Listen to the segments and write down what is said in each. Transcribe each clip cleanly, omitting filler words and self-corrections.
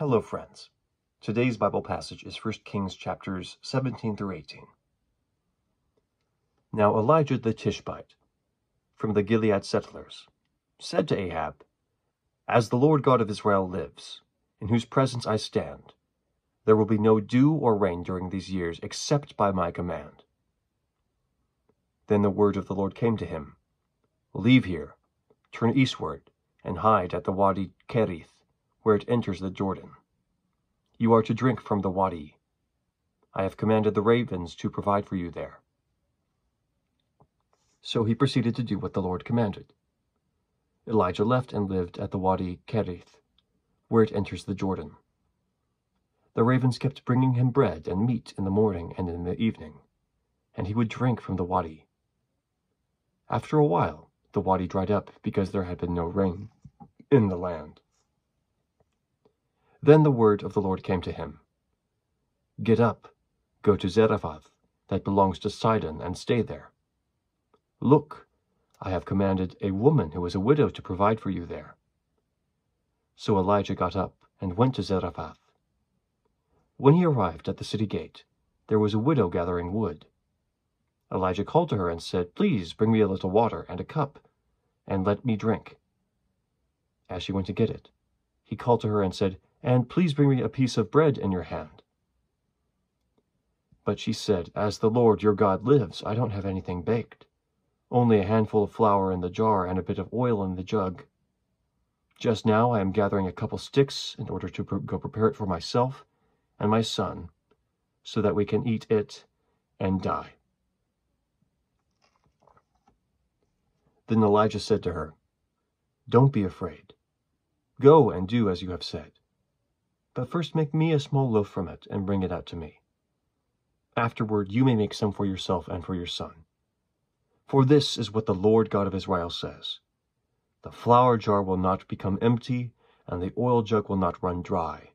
Hello, friends. Today's Bible passage is 1 Kings chapters 17 through 18. Now Elijah the Tishbite, from the Gilead settlers, said to Ahab, "As the Lord God of Israel lives, in whose presence I stand, there will be no dew or rain during these years except by my command." Then the word of the Lord came to him, "Leave here, turn eastward, and hide at the Wadi Kerith, where it enters the Jordan. You are to drink from the Wadi. I have commanded the ravens to provide for you there." So he proceeded to do what the Lord commanded. Elijah left and lived at the Wadi Kerith, where it enters the Jordan. The ravens kept bringing him bread and meat in the morning and in the evening, and he would drink from the Wadi. After a while, the Wadi dried up because there had been no rain in the land. Then the word of the Lord came to him, "Get up, go to Zarephath, that belongs to Sidon, and stay there. Look, I have commanded a woman who is a widow to provide for you there." So Elijah got up and went to Zarephath. When he arrived at the city gate, there was a widow gathering wood. Elijah called to her and said, "Please bring me a little water and a cup, and let me drink." As she went to get it, he called to her and said, "And please bring me a piece of bread in your hand." But she said, "As the Lord your God lives, I don't have anything baked, only a handful of flour in the jar and a bit of oil in the jug. Just now I am gathering a couple sticks in order to go prepare it for myself and my son, so that we can eat it and die." Then Elijah said to her, "Don't be afraid. Go and do as you have said. But first make me a small loaf from it and bring it out to me. Afterward you may make some for yourself and for your son. For this is what the Lord God of Israel says, the flour jar will not become empty, and the oil jug will not run dry,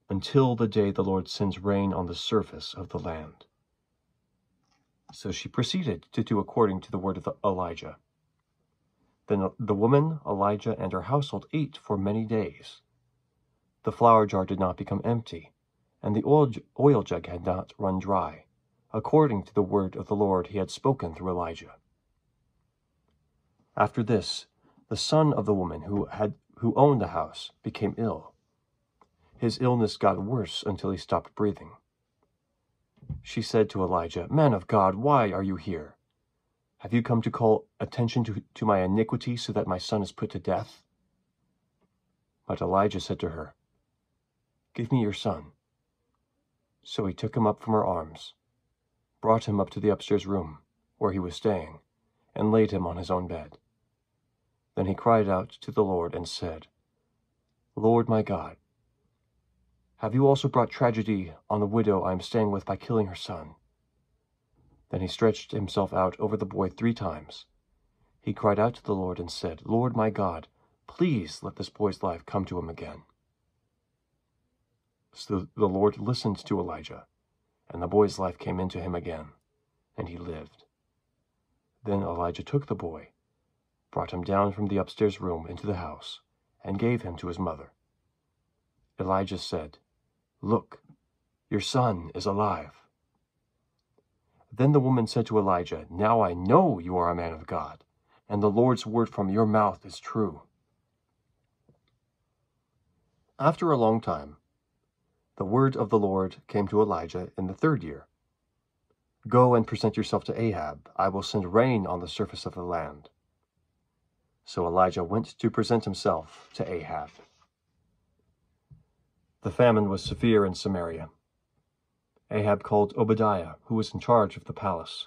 until the day the Lord sends rain on the surface of the land." So she proceeded to do according to the word of Elijah. Then the woman, Elijah, and her household ate for many days. The flour jar did not become empty, and the oil jug had not run dry, according to the word of the Lord he had spoken through Elijah. After this, the son of the woman who owned the house became ill. His illness got worse until he stopped breathing. She said to Elijah, "Man of God, why are you here? Have you come to call attention to my iniquity so that my son is put to death?" But Elijah said to her, "Give me your son." So he took him up from her arms, brought him up to the upstairs room where he was staying, and laid him on his own bed. Then he cried out to the Lord and said, "Lord my God, have you also brought tragedy on the widow I am staying with by killing her son?" Then he stretched himself out over the boy 3 times. He cried out to the Lord and said, "Lord my God, please let this boy's life come to him again." So the Lord listened to Elijah, and the boy's life came into him again, and he lived. Then Elijah took the boy, brought him down from the upstairs room into the house, and gave him to his mother. Elijah said, "Look, your son is alive." Then the woman said to Elijah, "Now I know you are a man of God, and the Lord's word from your mouth is true." After a long time, the word of the Lord came to Elijah in the 3rd year. "Go and present yourself to Ahab. I will send rain on the surface of the land." So Elijah went to present himself to Ahab. The famine was severe in Samaria. Ahab called Obadiah, who was in charge of the palace.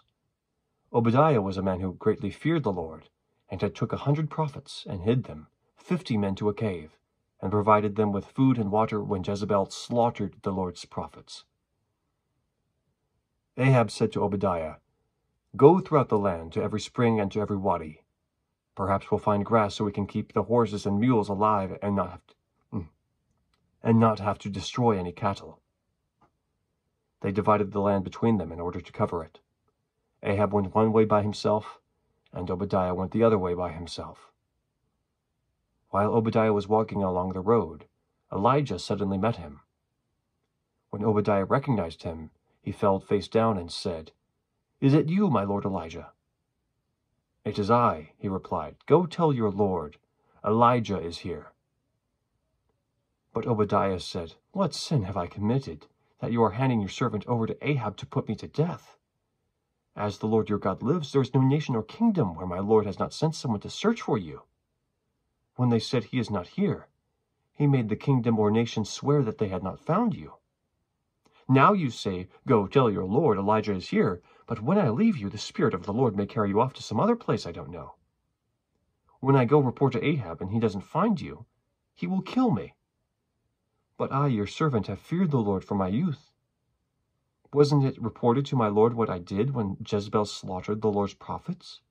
Obadiah was a man who greatly feared the Lord, and had took 100 prophets and hid them, 50 men to a cave, and provided them with food and water when Jezebel slaughtered the Lord's prophets. Ahab said to Obadiah, "Go throughout the land to every spring and to every wadi. Perhaps we'll find grass so we can keep the horses and mules alive and not have to destroy any cattle." They divided the land between them in order to cover it. Ahab went one way by himself, and Obadiah went the other way by himself. While Obadiah was walking along the road, Elijah suddenly met him. When Obadiah recognized him, he fell face down and said, "Is it you, my lord Elijah?" "It is I," he replied. "Go tell your lord, Elijah is here." But Obadiah said, "What sin have I committed, that you are handing your servant over to Ahab to put me to death? As the Lord your God lives, there is no nation or kingdom where my lord has not sent someone to search for you. When they said he is not here, he made the kingdom or nation swear that they had not found you. Now you say, 'Go tell your lord, Elijah is here,' but when I leave you, the Spirit of the Lord may carry you off to some other place I don't know. When I go report to Ahab and he doesn't find you, he will kill me. But I, your servant, have feared the Lord from my youth. Wasn't it reported to my lord what I did when Jezebel slaughtered the Lord's prophets?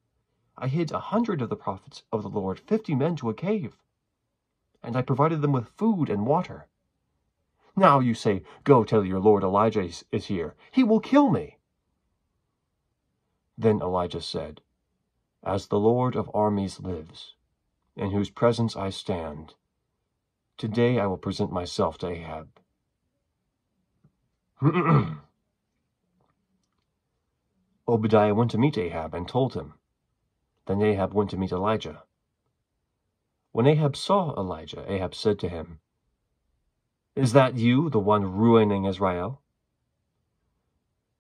I hid 100 of the prophets of the Lord, 50 men to a cave, and I provided them with food and water. Now you say, 'Go tell your lord Elijah is here. He will kill me.'" Then Elijah said, "As the Lord of armies lives, in whose presence I stand, today I will present myself to Ahab." Obadiah went to meet Ahab and told him. Then Ahab went to meet Elijah. When Ahab saw Elijah, Ahab said to him, "Is that you, the one ruining Israel?"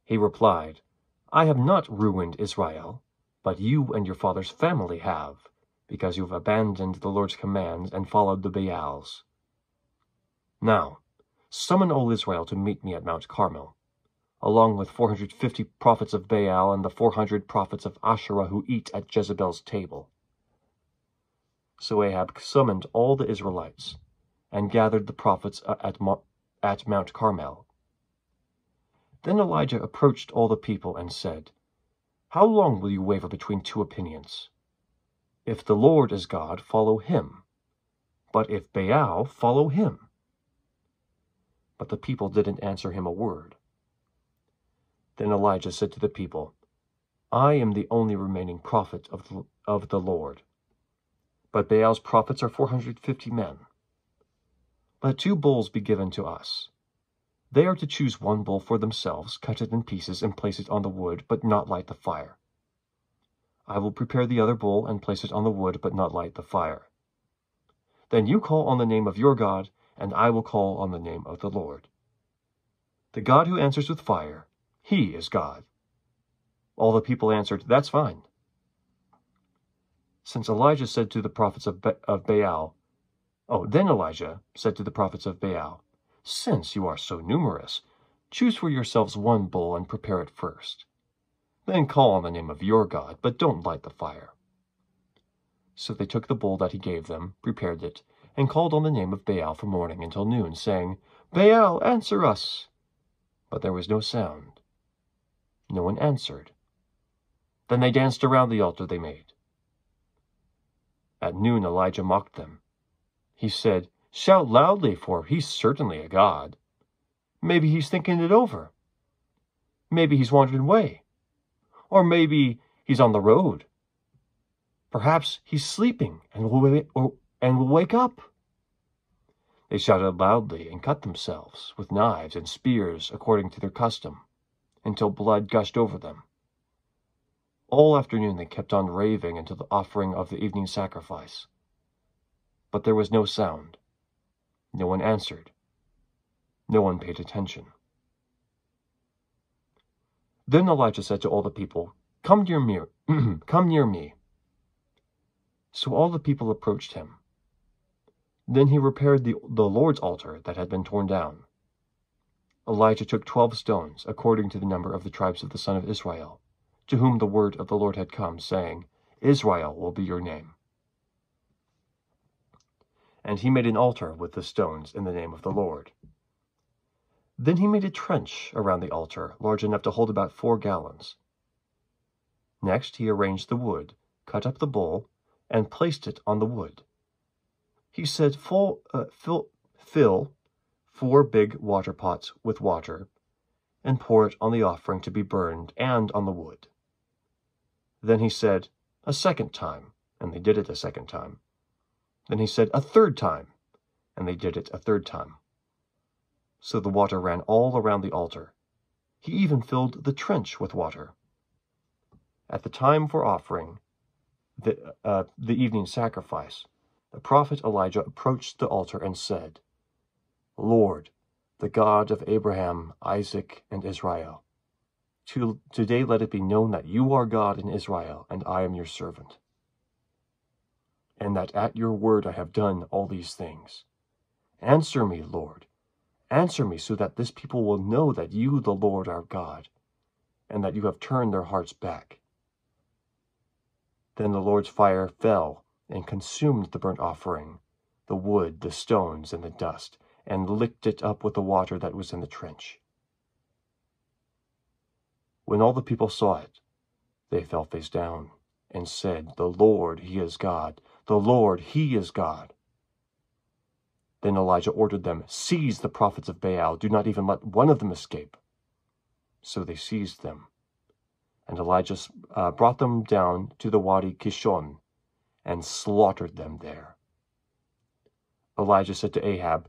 He replied, "I have not ruined Israel, but you and your father's family have, because you have abandoned the Lord's commands and followed the Baals. Now, summon all Israel to meet me at Mount Carmel, along with 450 prophets of Baal and the 400 prophets of Asherah who eat at Jezebel's table." So Ahab summoned all the Israelites and gathered the prophets at Mount Carmel. Then Elijah approached all the people and said, "How long will you waver between two opinions? If the Lord is God, follow him. But if Baal, follow him." But the people didn't answer him a word. Then Elijah said to the people, "I am the only remaining prophet of the Lord. But Baal's prophets are 450 men. Let 2 bulls be given to us. They are to choose 1 bull for themselves, cut it in pieces, and place it on the wood, but not light the fire. I will prepare the other bull and place it on the wood, but not light the fire. Then you call on the name of your God, and I will call on the name of the Lord. The God who answers with fire, he is God." All the people answered, "That's fine." Then Elijah said to the prophets of Baal, "Since you are so numerous, choose for yourselves 1 bull and prepare it first. Then call on the name of your God, but don't light the fire." So they took the bull that he gave them, prepared it, and called on the name of Baal from morning until noon, saying, "Baal, answer us!" But there was no sound. No one answered. Then they danced around the altar they made. At noon Elijah mocked them. He said, "Shout loudly, for he's certainly a god. Maybe he's thinking it over. Maybe he's wandered away. Or maybe he's on the road. Perhaps he's sleeping and will wake up." They shouted loudly and cut themselves with knives and spears according to their custom, until blood gushed over them. All afternoon they kept on raving until the offering of the evening sacrifice. But there was no sound. No one answered. No one paid attention. Then Elijah said to all the people, "Come near me." Come near me. So all the people approached him. Then he repaired the Lord's altar that had been torn down. Elijah took 12 stones, according to the number of the tribes of the son of Israel, to whom the word of the Lord had come, saying, "Israel will be your name." And he made an altar with the stones in the name of the Lord. Then he made a trench around the altar, large enough to hold about 4 gallons. Next he arranged the wood, cut up the bull, and placed it on the wood. He said, fill 4 big water pots with water, and pour it on the offering to be burned and on the wood. Then he said, "A second time," and they did it a second time. Then he said, "A third time," and they did it a third time. So the water ran all around the altar. He even filled the trench with water. At the time for offering the evening sacrifice, the prophet Elijah approached the altar and said, Lord, the God of Abraham, Isaac, and Israel, today let it be known that you are God in Israel, and I am your servant, and that at your word I have done all these things. Answer me, Lord. Answer me, so that this people will know that you, the Lord, are God, and that you have turned their hearts back. Then the Lord's fire fell and consumed the burnt offering, the wood, the stones, and the dust, and licked it up with the water that was in the trench. When all the people saw it, they fell face down and said, The Lord, He is God. The Lord, He is God. Then Elijah ordered them, Seize the prophets of Baal. Do not even let one of them escape. So they seized them. And Elijah brought them down to the Wadi Kishon and slaughtered them there. Elijah said to Ahab,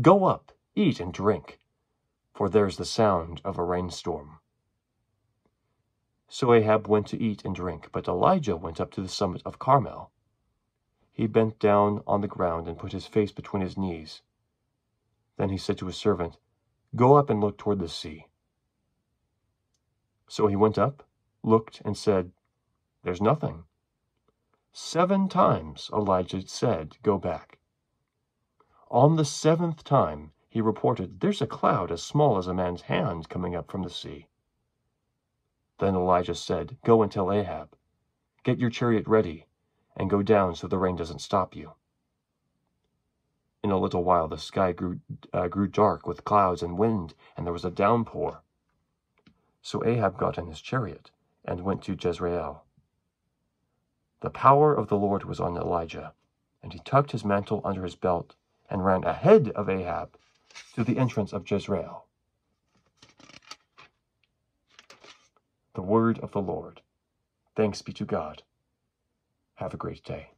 Go up, eat and drink, for there is the sound of a rainstorm. So Ahab went to eat and drink, but Elijah went up to the summit of Carmel. He bent down on the ground and put his face between his knees. Then he said to his servant, Go up and look toward the sea. So he went up, looked, and said, There's nothing. 7 times Elijah said, Go back. On the 7th time he reported, There's a cloud as small as a man's hand coming up from the sea. Then Elijah said, Go and tell Ahab, Get your chariot ready, and go down so the rain doesn't stop you. In a little while the sky grew dark with clouds and wind, and there was a downpour. So Ahab got in his chariot and went to Jezreel. The power of the Lord was on Elijah, and he tucked his mantle under his belt and ran ahead of Ahab to the entrance of Jezreel. The word of the Lord. Thanks be to God. Have a great day.